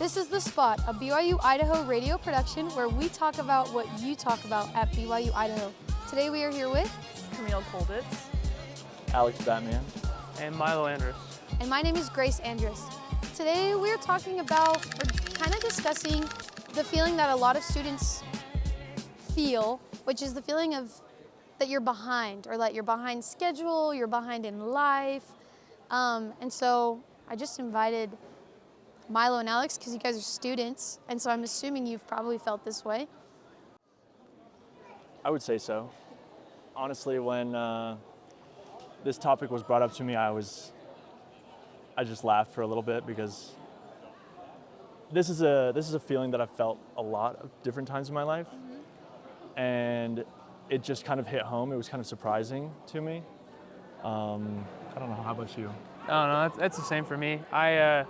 This is The Spot, a BYU-Idaho radio production where we talk about what you talk about at BYU-Idaho. Today we are here with Camille, Alex Batman, and Milo Andrus. And my name is Grace Andrus. Today we're talking about, or kind of discussing the feeling that a lot of students feel, which is the feeling of that you're behind, or that you're behind schedule, you're behind in life. And so I just invited Milo and Alex because you guys are students, and so I'm assuming you've probably felt this way. I would say so. Honestly, when this topic was brought up to me, I just laughed for a little bit because this is a feeling that I've felt a lot of different times in my life, and it just kind of hit home. It was kind of surprising to me. I don't know. How about you? I don't know. That's the same for me. I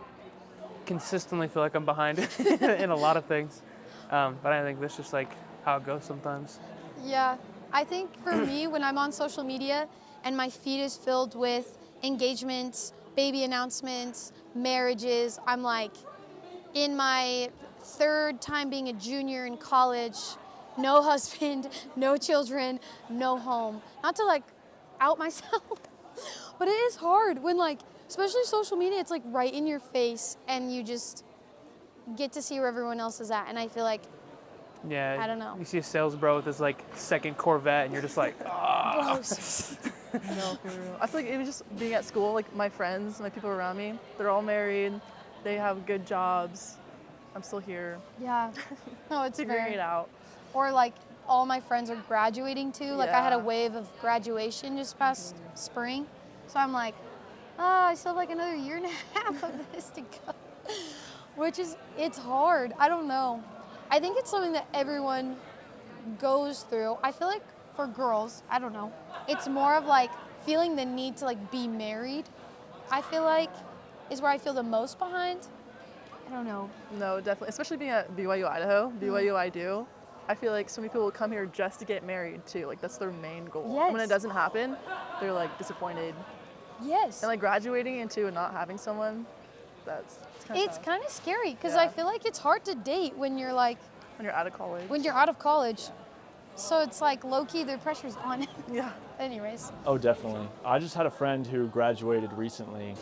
consistently feel like I'm behind in a lot of things, but I think that's just like how it goes sometimes. Yeah, I think for me, when I'm on social media and my feed is filled with engagements, baby announcements, marriages, I'm like in my third time being a junior in college, no husband, no children, no home. Not to like out myself, but it is hard when like, especially social media, it's like right in your face and you just get to see where everyone else is at. And I feel like, yeah, I don't know. You see a sales bro with his like second Corvette and you're just like, ah. Gross. No, for real. I feel like even just being at school, like my friends, my people around me, they're all married, they have good jobs. I'm still here. Yeah, no, it's Figuring fair. it out. Or like all my friends are graduating too. Like I had a Yeah. wave of graduation just past spring. So I'm like, I still have like another year and a half of this to go. Which is, it's hard. I don't know. I think it's something that everyone goes through. I feel like for girls, I don't know, it's more of like feeling the need to like be married. I feel like is where I feel the most behind. I don't know. No, definitely. Especially being at BYU-Idaho, BYU-I-Do. I feel like so many people come here just to get married too. Like that's their main goal. Yes. And when it doesn't happen, they're like disappointed. Yes. And like graduating into and not having someone, It's kind of scary because Yeah. I feel like it's hard to date when you're like, when you're out of college. when you're out of college. So it's like low-key, their pressure's on. Yeah. Anyways. Oh, definitely. I just had a friend who graduated recently,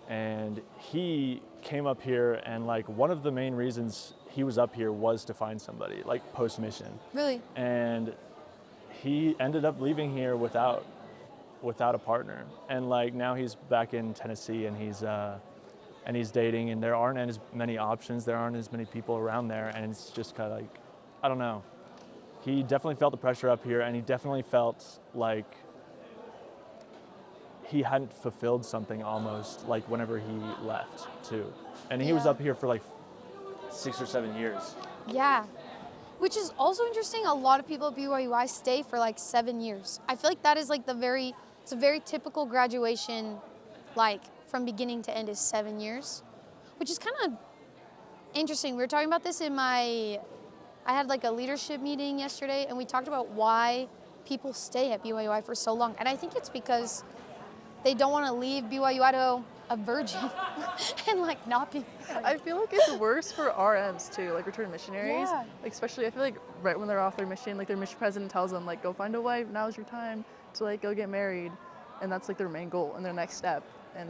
and he came up here, and like one of the main reasons he was up here was to find somebody, like post-mission. Really? And he ended up leaving here without a partner, and like now he's back in Tennessee, and he's dating, and there aren't as many options, there aren't as many people around there, and it's just kind of like, I don't know. He definitely felt the pressure up here, and he definitely felt like he hadn't fulfilled something almost, like whenever he left too. And he was Yeah. up here for like 6 or 7 years. Yeah. Which is also interesting. A lot of people at BYU stay for like 7 years. I feel like that is like it's a very typical graduation, like from beginning to end is 7 years, which is kind of interesting. We were talking about this I had like a leadership meeting yesterday, and we talked about why people stay at BYU for so long. And I think it's because they don't want to leave BYU-Idaho a virgin and like not be married. I feel like it's worse for RMs too, like return missionaries. Yeah. Like, especially I feel like right when they're off their mission, like their mission president tells them like, go find a wife, now's your time to like go get married. And that's like their main goal and their next step. And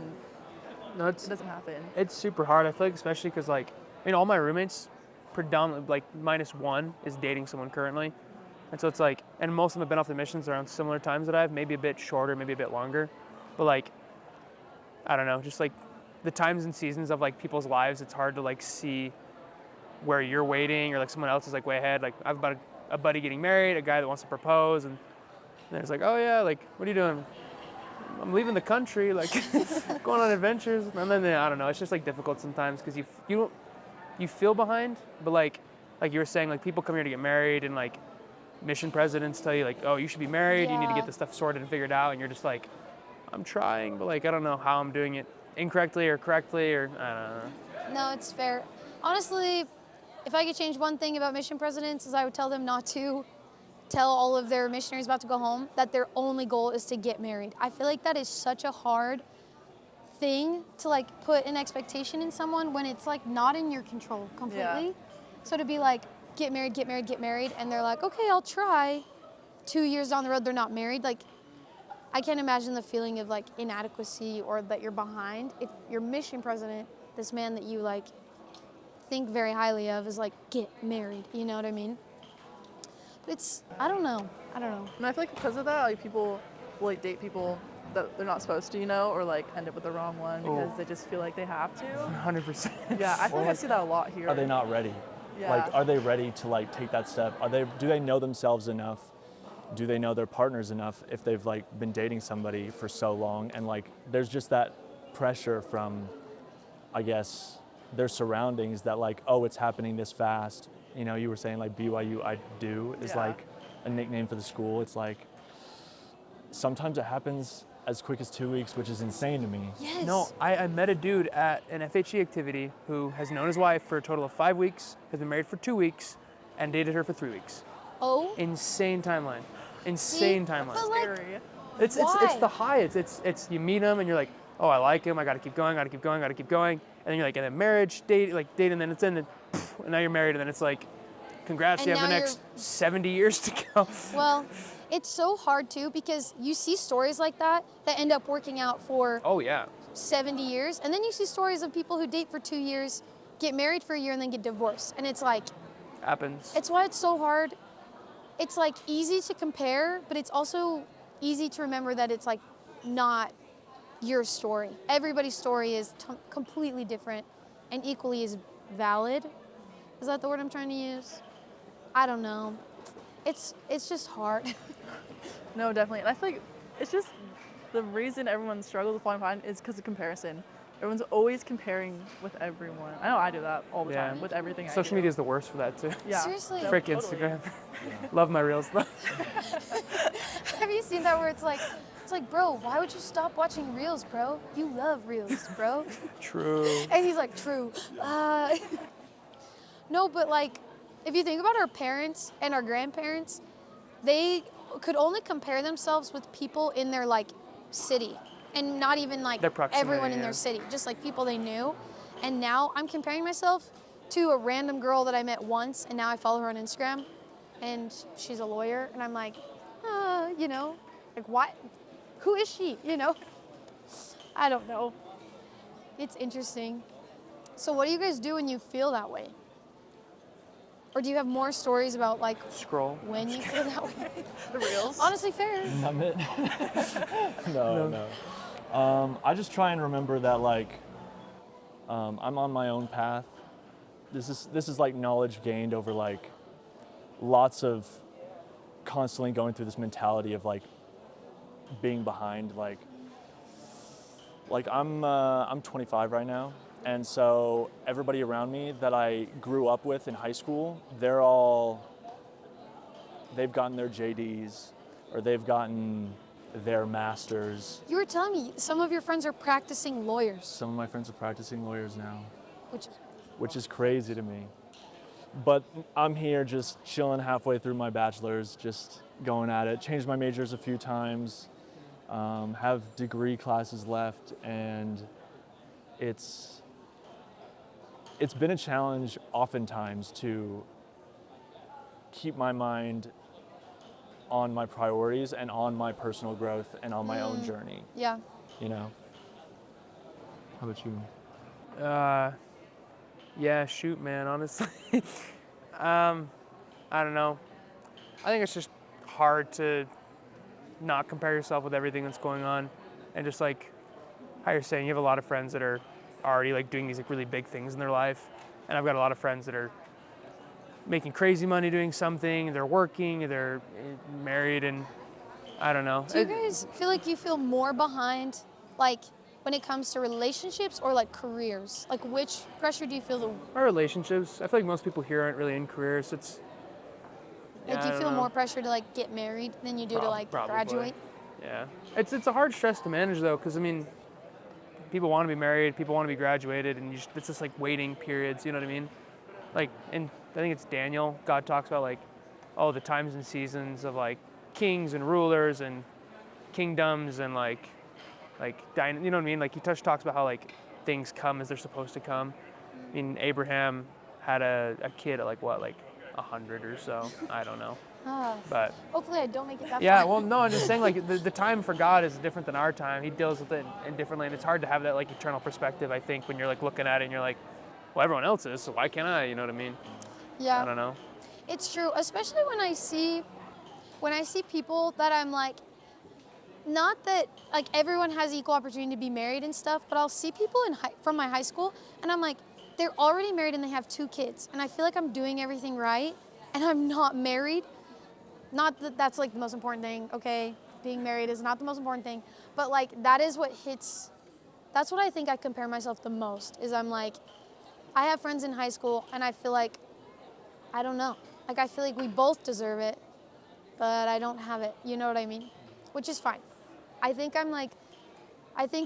No, it doesn't happen. It's super hard. I feel like especially because like, all my roommates, predominantly like -1 is dating someone currently. And so it's like, and most of them have been off the missions around similar times that I have, maybe a bit shorter, maybe a bit longer. But like, I don't know, just like the times and seasons of like people's lives, it's hard to like see where you're waiting or like someone else is like way ahead. Like I've got a buddy getting married, a guy that wants to propose, and then it's like, oh yeah, like what are you doing? I'm leaving the country, like going on adventures. And then I don't know, it's just like difficult sometimes because you feel behind, but like you were saying, like people come here to get married, and like mission presidents tell you like, oh, you should be married, you need to Yeah. get this stuff sorted and figured out, and you're just like, I'm trying, but like I don't know how I'm doing it incorrectly or correctly, or I don't know. No, it's fair. Honestly, if I could change one thing about mission presidents is I would tell them not to tell all of their missionaries about to go home that their only goal is to get married. I feel like that is such a hard thing to like put an expectation in someone when it's like not in your control completely. Yeah. So to be like, get married, get married, get married, and they're like, okay, I'll try. 2 years down the road, they're not married. Like, I can't imagine the feeling of like inadequacy or that you're behind. If your mission president, this man that you like think very highly of, is like, get married. You know what I mean? But it's, I don't know. And I feel like because of that, like people will like date people that they're not supposed to, or like end up with the wrong one because they just feel like they have to. 100%. Yeah, I feel like I see that a lot here. Are they not ready? Yeah. Like, are they ready to like take that step? Do they know themselves enough? Do they know their partners enough if they've like been dating somebody for so long? And like, there's just that pressure from, I guess, their surroundings that like, oh, it's happening this fast. You were saying like BYU-Idaho is like a nickname for the school. It's like, sometimes it happens as quick as 2 weeks, which is insane to me. Yes. No, I met a dude at an FHE activity who has known his wife for a total of 5 weeks, has been married for 2 weeks, and dated her for 3 weeks. Oh. Insane timeline. Insane timeline. But like, Scary. It's why? the high. It's you meet him and you're like, oh, I like him. I got to keep going. And then you're like, and then marriage, date, and then it's in, and now you're married, and then it's like, congrats, And you have the now next 70 years to go. well, it's so hard too because you see stories like that end up working out for Oh yeah. 70 years. And then you see stories of people who date for 2 years, get married for a year, and then get divorced. And it's like, Happens. it's why it's so hard. It's like easy to compare, but it's also easy to remember that it's like not your story. Everybody's story is completely different and equally as valid. Is that the word I'm trying to use? I don't know. It's just hard. No, definitely. And I feel like it's just the reason everyone struggles with falling behind is because of comparison. Everyone's always comparing with everyone. I know I do that all the Yeah. time with everything I do. Social media is the worst for that too. Yeah. Seriously. No, Frick totally. Instagram. Love my reels though. Have you seen that where it's like, bro, why would you stop watching reels, bro? You love reels, bro. True. And he's like, true. No, but like, if you think about our parents and our grandparents, they could only compare themselves with people in their like city and not even like Their proximity, everyone in yeah. their city, just like people they knew. And now I'm comparing myself to a random girl that I met once and now I follow her on Instagram and she's a lawyer and I'm like, like what? Who is she? I don't know. It's interesting. So what do you guys do when you feel that way? Or do you have more stories about like Scroll. when you feel that way? The reels. Honestly, fair. Numb it. No. I just try and remember that like I'm on my own path. This is like knowledge gained over like lots of constantly going through this mentality of like being behind. Like I'm 25 right now, and so everybody around me that I grew up with in high school, they've gotten their JDs or they've gotten their masters. You were telling me some of your friends are practicing lawyers, Some of my friends are practicing lawyers now, which which is crazy to me. But I'm here just chilling halfway through my bachelor's, just going at it. Changed my majors a few times, have degree classes left, and it's been a challenge oftentimes to keep my mind on my priorities and on my personal growth and on my own journey, yeah. How about you? Yeah, shoot, man, honestly. I don't know. I think it's just hard to not compare yourself with everything that's going on. And just like how you're saying, you have a lot of friends that are already like doing these like really big things in their life. And I've got a lot of friends that are making crazy money doing something, they're working, they're married, and I don't know. Do you guys feel like you feel more behind, like when it comes to relationships or like careers? Like which pressure do you feel My relationships, I feel like most people here aren't really in careers. It's like I you don't feel know. more pressure to like get married than you do to like Probably. graduate? Yeah, it's a hard stress to manage though, because I mean, people want to be married, people want to be graduated, and it's just like waiting periods. You know what I mean? Like, and I think it's Daniel. God talks about like, oh, the times and seasons of like kings and rulers and kingdoms and like like you know what I mean? Like he talks about how like things come as they're supposed to come. I mean, Abraham had a kid at like 100 or so. I don't know. But Hopefully I don't make it that yeah, far. well, no, I'm just saying like the time for God is different than our time. He deals with it in differently, and it's hard to have that like eternal perspective. I think when you're like looking at it and you're like, well, everyone else is, so why can't I? You know what I mean? Yeah. I don't know. It's true, especially when I see people that I'm like, not that like everyone has equal opportunity to be married and stuff, but I'll see people from my high school and I'm like, they're already married and they have 2 kids, and I feel like I'm doing everything right and I'm not married. Not that that's like the most important thing, okay? Being married is not the most important thing, but like that is what hits, that's what I think I compare myself the most, is I'm like, I have friends in high school and I feel like, I don't know. Like I feel like we both deserve it, but I don't have it. You know what I mean? Which is fine. I think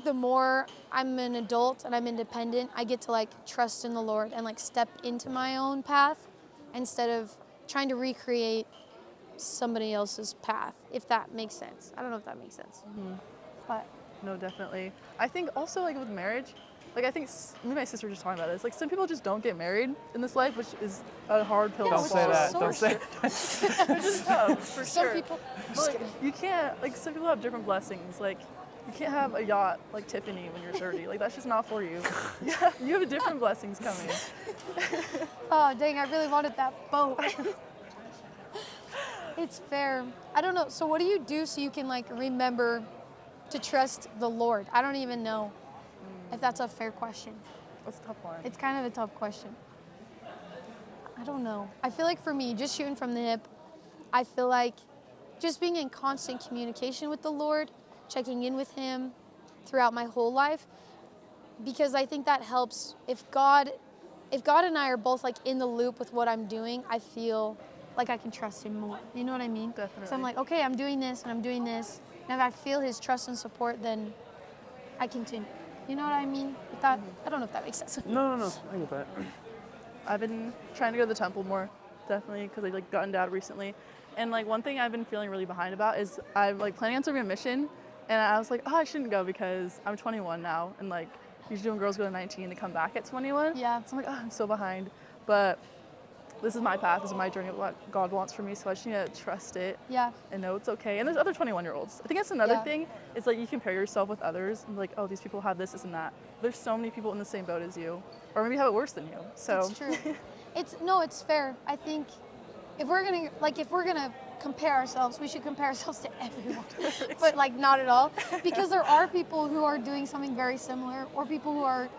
the more I'm an adult and I'm independent, I get to like trust in the Lord and like step into my own path instead of trying to recreate somebody else's path, if that makes sense. I don't know if that makes sense. But No, definitely. I think also like with marriage, like I think me and my sister were just talking about this. Like some people just don't get married in this life, which is a hard pill to Don't say swallow. that. so Don't say Which is tough, for some sure. people, But like, you can't, like some people have different blessings. Like you can't have a yacht like Tiffany when you're 30. Like that's just not for you. Yeah, you have different blessings coming. oh dang, I really wanted that boat. It's fair. I don't know. So what do you do so you can like remember to trust the Lord? I don't even know if that's a fair question. That's a tough one. It's kind of a tough question. I don't know. I feel like for me, just shooting from the hip, I feel like just being in constant communication with the Lord, checking in with Him throughout my whole life, because I think that helps. If God and I are both like in the loop with what I'm doing, I feel like I can trust Him more. You know what I mean? Definitely. So I'm like, okay, I'm doing this and I'm doing this. And if I feel His trust and support, then I continue. You know what I mean? If that, I don't know if that makes sense. No. I get that. I've been trying to go to the temple more, definitely, because I like gotten dad recently. And like one thing I've been feeling really behind about is I'm like planning on serving a mission, and I was like, oh, I shouldn't go because I'm 21 now, and like usually when girls go to 19, they come back at 21. Yeah. So I'm like, oh, I'm so behind. But this is my path, this is my journey of what God wants for me, so I just need to trust it Yeah. and know it's okay. And there's other 21-year-olds. I think that's another Yeah. thing. It's like you compare yourself with others and be like, oh, these people have this and that. There's so many people in the same boat as you, or maybe have it worse than you. So It's true. It's fair. I think if we're gonna compare ourselves, we should compare ourselves to everyone, but like not at all, because there are people who are doing something very similar, or people who are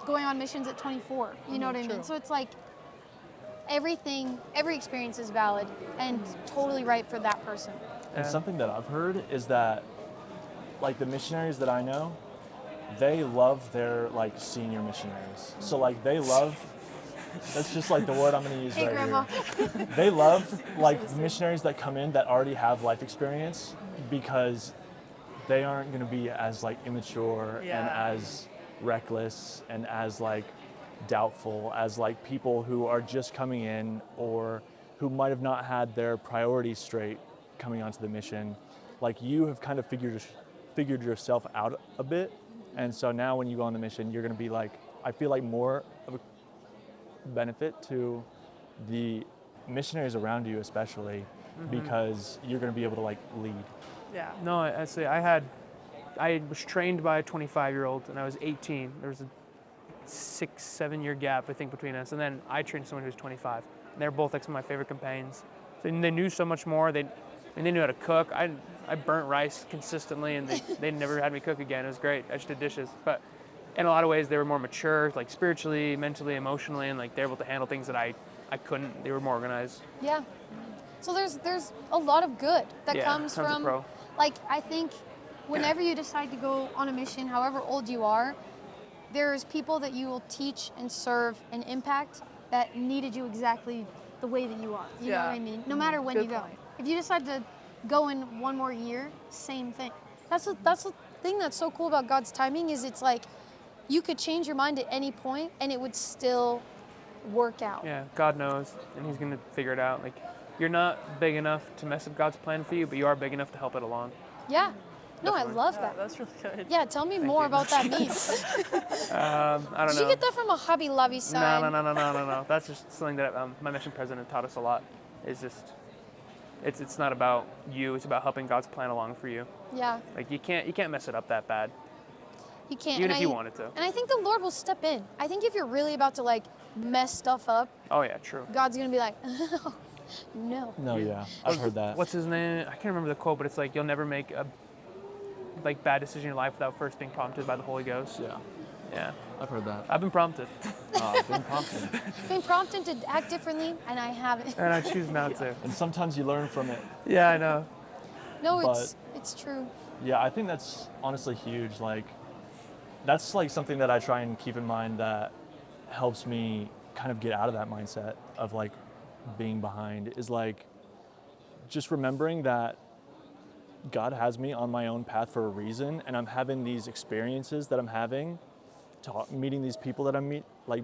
going on missions at 24. You know what I mean? True. So it's like every experience is valid and totally right for that person. And something that I've heard is that, like the missionaries that I know, they love their like senior missionaries. So like they love, that's just like the word I'm gonna use Hey, right Grandma. here. They love like missionaries that come in that already have life experience, because they aren't gonna be as like immature and Yeah. as reckless and as like doubtful as like people who are just coming in, or who might have not had their priorities straight coming onto the mission. Like you have kind of figured yourself out a bit, and so now when you go on the mission, you're going to be like, I feel like more of a benefit to the missionaries around you, especially because you're going to be able to like lead. yeah. No, I say I was trained by a 25-year-old and I was 18. There was a 6-7 year gap, I think, between us. And then I trained someone who was 25. And they're both like some of my favorite companions. So they knew so much more. They knew how to cook. I burnt rice consistently, and they never had me cook again. It was great. I just did dishes. But in a lot of ways, they were more mature, like spiritually, mentally, emotionally, and like they're able to handle things that I couldn't. They were more organized. Yeah. So there's a lot of good that Yeah, comes tons of from, pro. like, I think whenever you decide to go on a mission, however old you are, there's people that you will teach and serve and impact that needed you exactly the way that you are. You know Yeah. what I mean? No matter when Good you go. point. If you decide to go in one more year, same thing. That's the thing that's so cool about God's timing, is it's like you could change your mind at any point and it would still work out. Yeah, God knows, and He's gonna figure it out. Like, you're not big enough to mess up God's plan for you, but you are big enough to help it along. Yeah. No, I definitely. love Yeah, that. that's really good. Yeah, tell me Thank more you. about that meme. I don't Did know. you get that from a Hobby Lobby sign? No. That's just something that my mission president taught us a lot. Is just it's not about you. It's about helping God's plan along for you. Yeah, Like you can't mess it up that bad, you can't. even and if you wanted to. And I think the Lord will step in. I think if you're really about to like mess stuff up, Oh yeah, true. God's gonna be like, no. No, yeah, I've heard that. What's his name? I can't remember the quote, but it's like you'll never make a bad decision in your life without first being prompted by the Holy Ghost. Yeah, Yeah, I've heard that. I've been prompted, Been prompted. Been prompted to act differently, and I haven't. and I choose not to. And sometimes you learn from it. Yeah, I know. No, But- it's true. Yeah, I think that's honestly huge. Like, that's like something that I try and keep in mind that helps me kind of get out of that mindset of like being behind is like just remembering that God has me on my own path for a reason, and I'm having these experiences that I'm having, meeting these people that I'm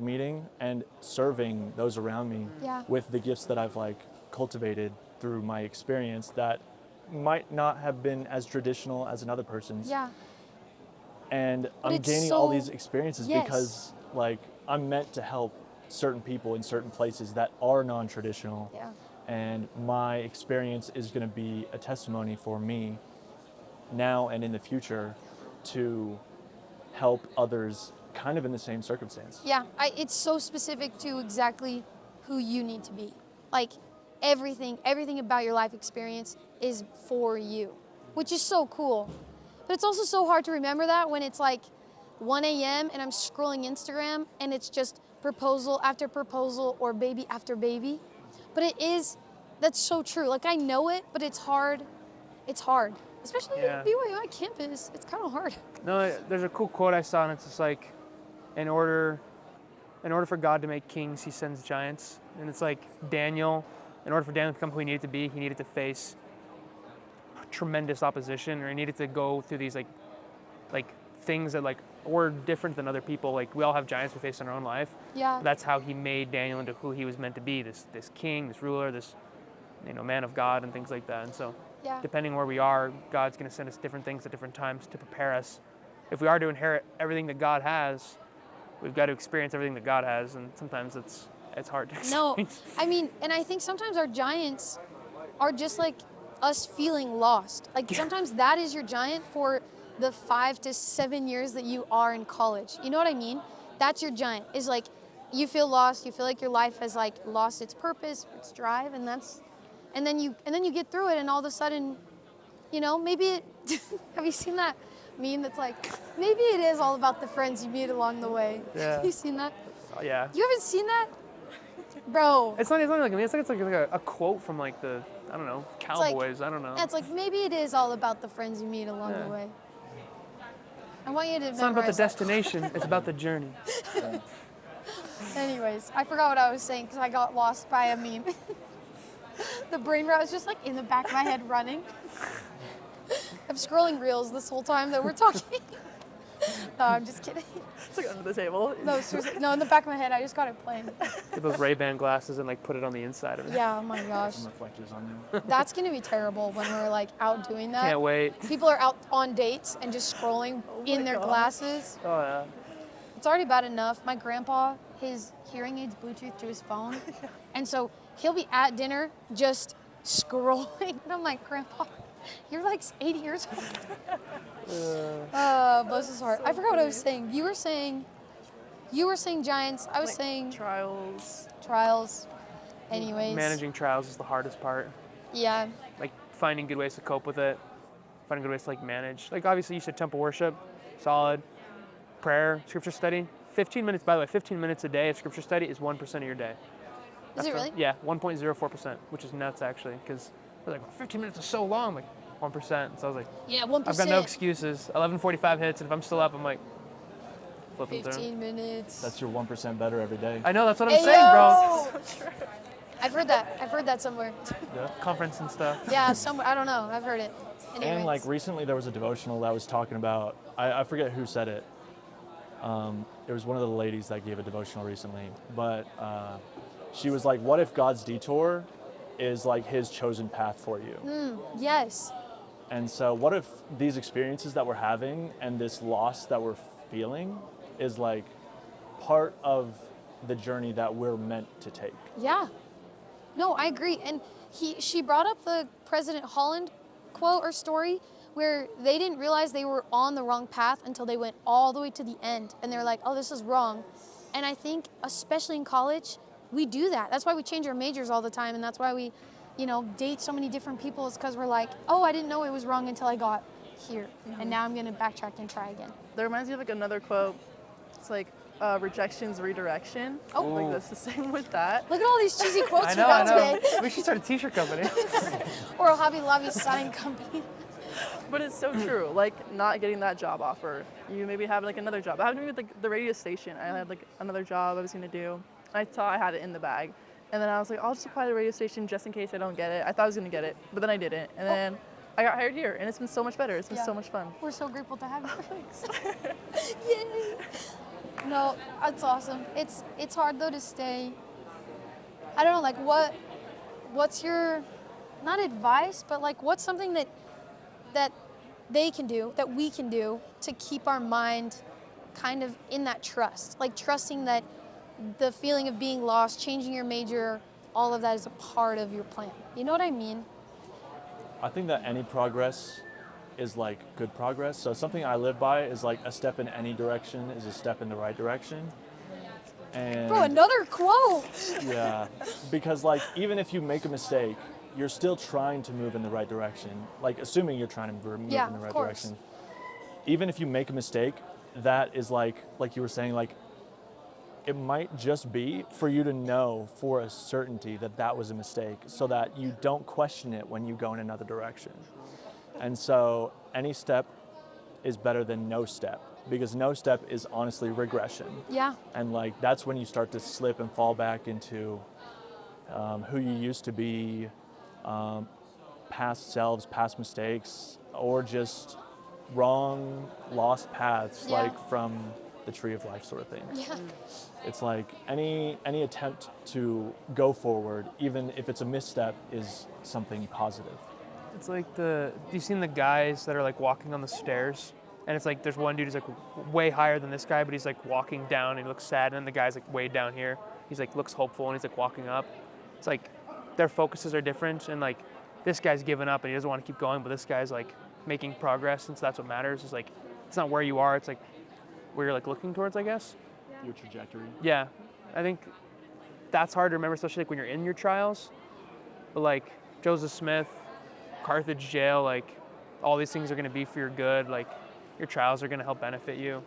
meeting, and serving those around me Yeah. with the gifts that I've like cultivated through my experience that might not have been as traditional as another person's. Yeah. And But I'm it's gaining all so- these experiences Yes. because like I'm meant to help certain people in certain places that are non-traditional. Yeah. And my experience is going to be a testimony for me now and in the future to help others kind of in the same circumstance. Yeah, it's so specific to exactly who you need to be. Like everything about your life experience is for you, which is so cool. But it's also so hard to remember that when it's like 1 a.m. and I'm scrolling Instagram and it's just proposal after proposal or baby after baby. But that's so true. Like I know it, but it's hard. It's hard, especially Yeah. at BYU campus. It's kind of hard. No, there's a cool quote I saw, and it's just like, in order for God to make kings, He sends giants, and it's like Daniel. In order for Daniel to become who he needed to be, he needed to face tremendous opposition, or he needed to go through these like things that like were different than other people. Like we all have giants we face in our own life. Yeah. That's how He made Daniel into who he was meant to be. This king, this ruler, this man of God, and things like that. And so, Yeah. depending where we are, God's going to send us different things at different times to prepare us. If we are to inherit everything that God has, we've got to experience everything that God has, and sometimes it's hard to No, experience. I mean, and I think sometimes our giants are just like us feeling lost. Like sometimes that is your giant for the 5 to 7 years that you are in college. You know what I mean? That's your giant. Is like you feel lost. You feel like your life has like lost its purpose, its drive, and then you get through it, and all of a sudden, maybe it. Have you seen that meme that's like, maybe it is all about the friends you meet along the way? Yeah. Have you seen that? Yeah. You haven't seen that, bro? It's not like it's like a quote from like the like- Cowboys. I don't know. Yeah, it's like maybe it is all about the friends you meet along Yeah. the way. I want you to It's not about the memorize that. destination. It's about the journey. Anyways, I forgot what I was saying because I got lost by a meme. The brain rot was just like in the back of my head running. I'm scrolling reels this whole time that we're talking. No, I'm just kidding. It's like under the table. No, seriously, no, in the back of my head, I just got it playing. Get those Ray-Ban glasses and like put it on the inside of it. Yeah, oh my gosh. Some reflectors on you. That's gonna be terrible when we're like out doing that. Can't wait. People are out on dates and just scrolling in my their gosh. glasses. Oh yeah. It's already bad enough. My grandpa, his hearing aids Bluetooth to his phone. And so he'll be at dinner just scrolling. And I'm like, Grandpa, you're like 80 years old. Bless his heart. I forgot what I was saying. You were saying giants. I was Like, saying trials. trials. Anyways. Managing trials is the hardest part. Yeah. Like finding good ways to cope with it, finding good ways to like manage. Like obviously you said temple worship, solid. Prayer, scripture study. 15 minutes, by the way, 15 minutes a day of scripture study is 1% of your day. Is it really? Yeah, 1.04%, which is nuts actually, because I was like, 15 minutes is so long, like 1%. So I was like, Yeah, 1%. I've got no excuses. 11:45 hits, and if I'm still up, I'm like, flipping through. 15 minutes. That's your 1% better every day. I know, that's what I'm Hey, saying, bro. yo! I've heard that somewhere. Yeah. Conference and stuff. Yeah, somewhere. I don't know. I've heard it. Anyways. And like recently there was a devotional that was talking about, I forget who said it. It was one of the ladies that gave a devotional recently, but she was like, what if God's detour is like His chosen path for you? Yes. And so what if these experiences that we're having and this loss that we're feeling is like part of the journey that we're meant to take? Yeah. No, I agree. And she brought up the President Holland quote or story where they didn't realize they were on the wrong path until they went all the way to the end. And they're like, oh, this is wrong. And I think, especially in college, we do that. That's why we change our majors all the time. And that's why we, date so many different people. It's because we're like, oh, I didn't know it was wrong until I got here. And now I'm going to backtrack and try again. That reminds me of like another quote. It's like, rejection's redirection. Oh. Like that's the same with that. Look at all these cheesy quotes I we know, got I know. today. We should start a t-shirt company. Or a Hobby Lobby sign company. But it's so true. Like not getting that job offer. You maybe have like another job. I happened to me with like the radio station. I had like another job I was gonna do. I thought I had it in the bag. And then I was like, I'll just apply to the radio station just in case I don't get it. I thought I was gonna get it, but then I didn't. And then I got hired here and it's been so much better. It's been so much fun. We're so grateful to have you. Thanks. Yay. No, that's awesome. It's hard though to stay. I don't know, like what's your, not advice, but like what's something that they can do, that we can do to keep our mind kind of in that trust, like trusting that the feeling of being lost, changing your major, all of that is a part of your plan. You know what I mean? I think that any progress is like good progress. So something I live by is like a step in any direction is a step in the right direction. And Bro, another quote. yeah, because like even if you make a mistake, you're still trying to move in the right direction. Like assuming you're trying to move Yeah, in the of right course. direction. Even if you make a mistake, that is like you were saying, like it might just be for you to know for a certainty that that was a mistake so that you don't question it when you go in another direction. And so any step is better than no step because no step is honestly regression. Yeah. And like that's when you start to slip and fall back into who you used to be, past selves, past mistakes, or just wrong, lost paths, Yeah. like from the tree of life sort of thing. Yeah. It's like any attempt to go forward, even if it's a misstep, is something positive. It's like you've seen the guys that are like walking on the stairs, and it's like there's one dude who's like way higher than this guy, but he's like walking down and he looks sad, and then the guy's like way down here. He's like looks hopeful and he's like walking up. It's like their focuses are different, and like this guy's given up and he doesn't want to keep going, but this guy's like making progress, and so that's what matters. It's like it's not where you are, it's like where you're like looking towards, I guess. Your trajectory. Yeah, I think that's hard to remember, especially like when you're in your trials. But like Joseph Smith, Carthage jail, like all these things are going to be for your good. Like your trials are going to help benefit you.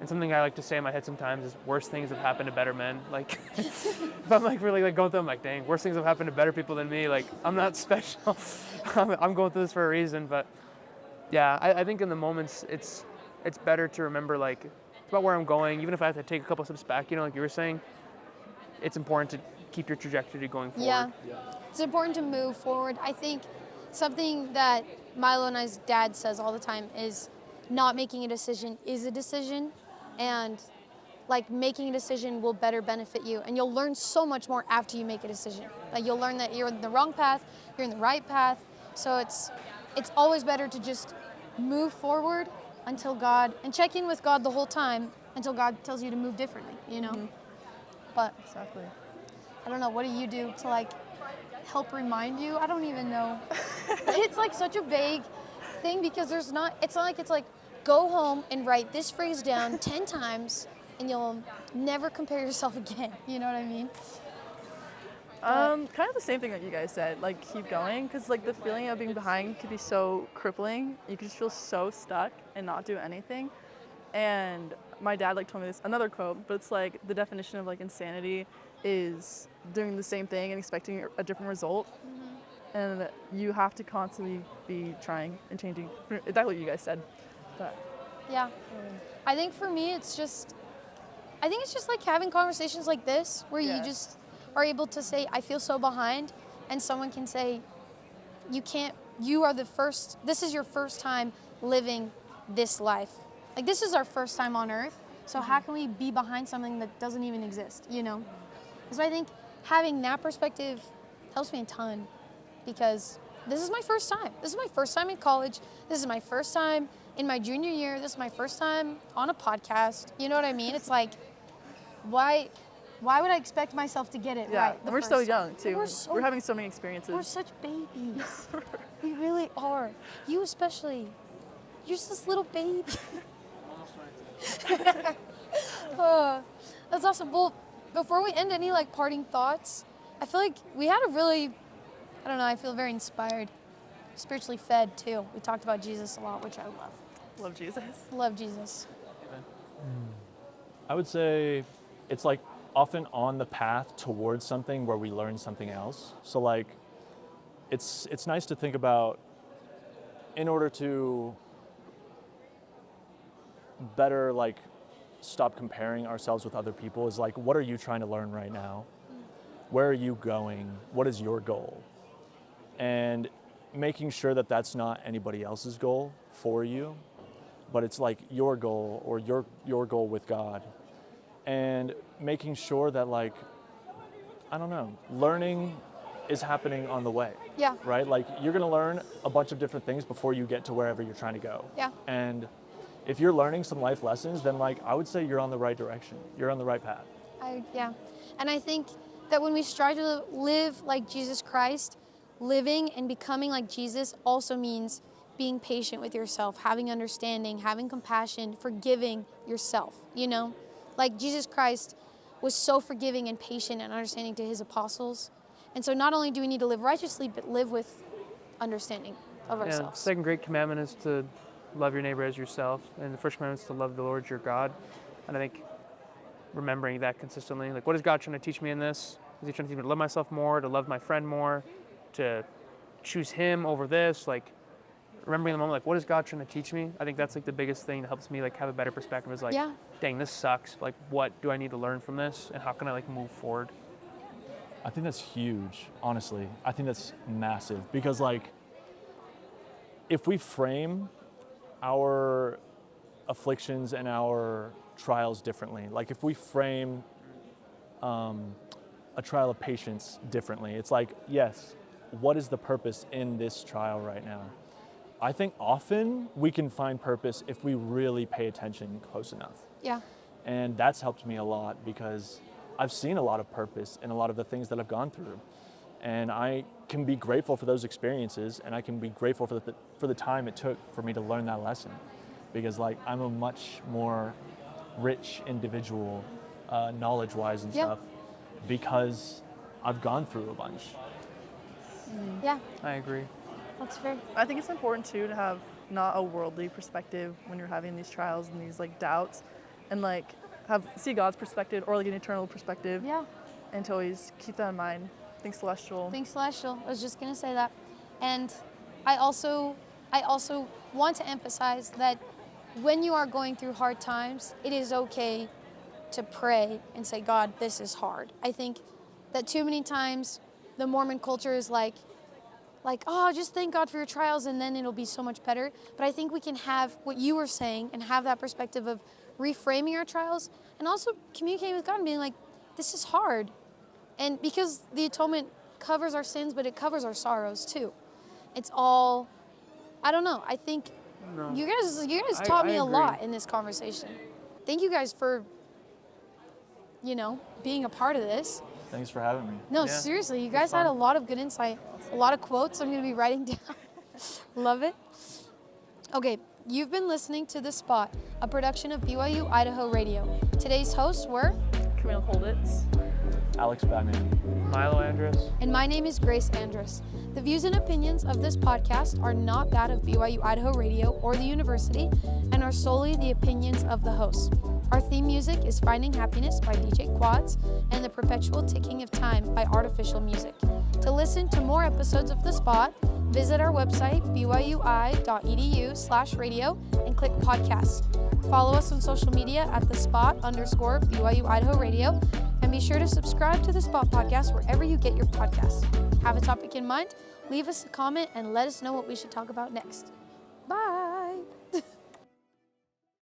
And something I like to say in my head sometimes is worse things have happened to better men. Like if I'm like really like going through, I'm like, dang, worse things have happened to better people than me. Like I'm not special. I'm going through this for a reason. But yeah, I think in the moments it's better to remember like it's about where I'm going. Even if I have to take a couple steps back, like you were saying, it's important to keep your trajectory going forward. Yeah. It's important to move forward. I think something that Milo and I's dad says all the time is not making a decision is a decision, and like making a decision will better benefit you, and you'll learn so much more after you make a decision. Like you'll learn that you're in the wrong path, you're in the right path. So it's always better to just move forward until God, and check in with God the whole time until God tells you to move differently, But Exactly. I don't know, what do you do to like help remind you? I don't even know. It's like such a vague thing because it's not like it's like go home and write this phrase down 10 times and you'll never compare yourself again. You know what I mean? Kind of the same thing that you guys said, like keep going, because like the feeling of being behind could be so crippling. You could just feel so stuck and not do anything. And my dad like told me this, another quote, but it's like the definition of like insanity is doing the same thing and expecting a different result. And you have to constantly be trying and changing. Exactly what you guys said. But, Yeah. I think for me it's just like having conversations like this where Yeah. you just are able to say, I feel so behind, and someone can say, this is your first time living this life. Like this is our first time on earth, so how can we be behind something that doesn't even exist, So I think having that perspective helps me a ton, because this is my first time. This is my first time in college. This is my first time in my junior year. This is my first time on a podcast. You know what I mean? It's like, why would I expect myself to get it Yeah, right? and we're so young too. We're Having so many experiences. We're such babies. We really are. You especially. You're just this little baby. That's awesome. Well, before we end, any like parting thoughts? I feel like we had a really, I don't know, I feel very inspired, spiritually fed too. We talked about Jesus a lot, which I love. Love Jesus. Love Jesus. I would say it's like often on the path towards something where we learn something else. So like, it's nice to think about, in order to better like stop comparing ourselves with other people, is like, what are you trying to learn right now? Where are you going? What is your goal? And making sure that that's not anybody else's goal for you, but it's like your goal or your goal with God. And making sure that like, I don't know, learning is happening on the way. Yeah. Right? Like you're gonna learn a bunch of different things before you get to wherever you're trying to go. Yeah. And if you're learning some life lessons, then like I would say you're on the right direction. You're on the right path. Yeah. And I think that when we strive to live like Jesus Christ, living and becoming like Jesus also means being patient with yourself, having understanding, having compassion, forgiving yourself, you know? Like Jesus Christ was so forgiving and patient and understanding to his apostles. And so not only do we need to live righteously, but live with understanding of Yeah, the ourselves. second great commandment is to love your neighbor as yourself. And the first commandment is to love the Lord your God. And I think remembering that consistently, like what is God trying to teach me in this? Is he trying to teach me to love myself more, to love my friend more, to choose him over this? Like remembering the moment, like what is God trying to teach me? I think that's like the biggest thing that helps me like have a better perspective is like, Yeah. dang, this sucks. Like what do I need to learn from this? And how can I like move forward? I think that's huge, honestly. I think that's massive because like if we frame our afflictions and our trials differently, like if we frame a trial of patience differently, it's like, yes, what is the purpose in this trial right now? I think often we can find purpose if we really pay attention close enough. Yeah. And that's helped me a lot because I've seen a lot of purpose in a lot of the things that I've gone through. And I can be grateful for those experiences, and I can be grateful for the time it took for me to learn that lesson. Because like I'm a much more rich individual, knowledge-wise and Yeah. stuff, because I've gone through a bunch. Yeah. I agree. That's fair. I think it's important too to have not a worldly perspective when you're having these trials and these like doubts, and like see God's perspective or like an eternal perspective, Yeah. and to always keep that in mind. Think celestial. Think celestial. I was just gonna say that. And I also want to emphasize that when you are going through hard times, it is okay to pray and say, God, this is hard. I think that too many times the Mormon culture is like, oh, just thank God for your trials and then it'll be so much better. But I think we can have what you were saying and have that perspective of reframing our trials and also communicating with God and being like, this is hard. And because the atonement covers our sins, but it covers our sorrows too. It's all, I don't know. I think you guys taught me a agree. lot in this conversation. Thank you guys for, being a part of this. Thanks for having me. No, Yeah, seriously, you it's guys had fun. a lot of good insight, a lot of quotes I'm going to be writing down. Love it. Okay, you've been listening to The Spot, a production of BYU-Idaho Radio. Today's hosts were, Camille Holditz. Alex Batman. Milo Andrus. and my name is Grace Andrus. The views and opinions of this podcast are not that of BYU-Idaho Radio or the university and are solely the opinions of the hosts. Our theme music is Finding Happiness by DJ Quads and The Perpetual Ticking of Time by Artificial Music. To listen to more episodes of The Spot, visit our website, byui.edu/radio, and click podcasts. Follow us on social media at @thespot_BYU-Idaho Radio, and be sure to subscribe to The Spot podcast wherever you get your podcasts. Have a topic in mind? Leave us a comment and let us know what we should talk about next. Bye.